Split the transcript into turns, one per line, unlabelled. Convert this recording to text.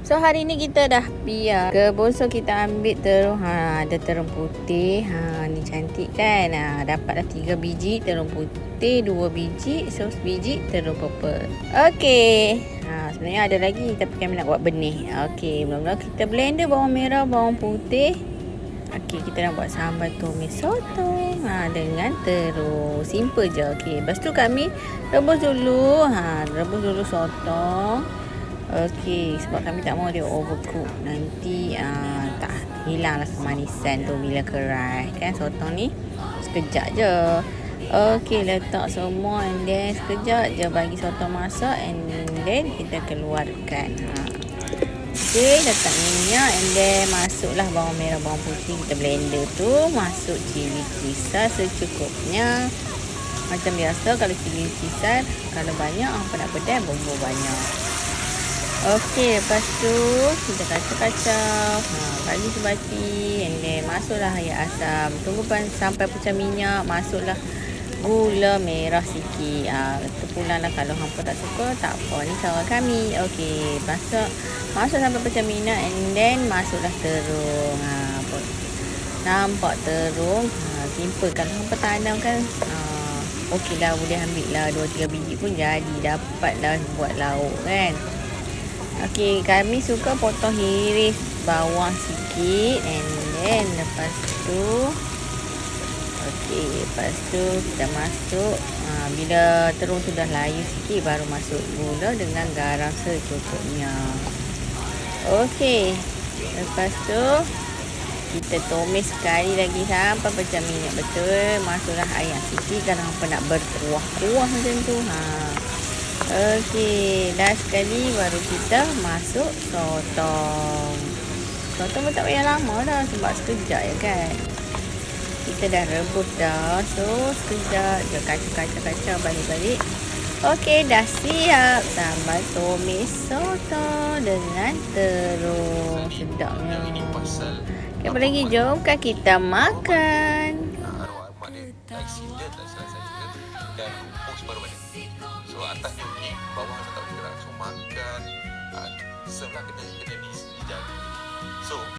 So hari ni kita dah biar kebun, so kita ambil terung. Ada terung putih. Ni cantik kan. Dapatlah 3 biji terung putih, 2 biji, 1 biji terung purple. Okey. Sebenarnya ada lagi tapi kami nak buat benih. Okey, mula-mula kita blender bawang merah, bawang putih. Okey, kita nak buat sambal tumis sotong dengan terung. Simple je. Okey, lepas tu kami rebus dulu. Rebus dulu sotong. Okey, sebab kami tak mau dia overcook. Nanti tak hilanglah kemanisan tu bila keras. Kan sotong ni sekejap je. Okey, letak semua and then sekejap je bagi sotong masak and then kita keluarkan. Okey, letak minyak and then masuklah bawang merah, bawang putih kita blender tu. Masuk cili kisar secukupnya. Macam biasa kalau cili kisar, kalau banyak, hampa nak pedas, bumbu banyak. Okey, lepas tu kita kacau-kacau. Bagi sebati and then masuklah air asam. Tunggu sampai pecah minyak, masuklah gula merah sikit. Itu pula lah kalau hampa tak suka, tak apa. Ni cara kami. Okey, masuk sampai pecah minyak and then masuklah terung. Nampak terung. Simple. Kalau hampa tanam kan, okey lah, boleh ambil lah 2-3 biji pun jadi. Dapatlah buat lauk kan. Okey, kami suka potong hiris bawang sikit and then lepas tu lepas tu kita masuk bila terung tu dah layu sikit baru masuk gula dengan garam secukupnya. Okey, lepas tu kita tumis sekali lagi sampai pecah minyak betul. Masuklah air sikit kalau hampa nak berkuah-kuah macam tu. Okey, dah sekali baru kita masuk sotong. Sotong pun tak payah lama dah sebab sekejap je kan. Kita dah rebus dah. So, sekejap je kacau-kacau balik-balik. Okey, dah siap sambal tumis sotong dengan terung. Sedapnya. Okay, apa lagi? Jom kita makan.
Arwah mak dia accident lah salah saya dan rumpus baru balik. So atas tu pergi, bawah tak bergerak. So makan, serve lah kena dijaga. So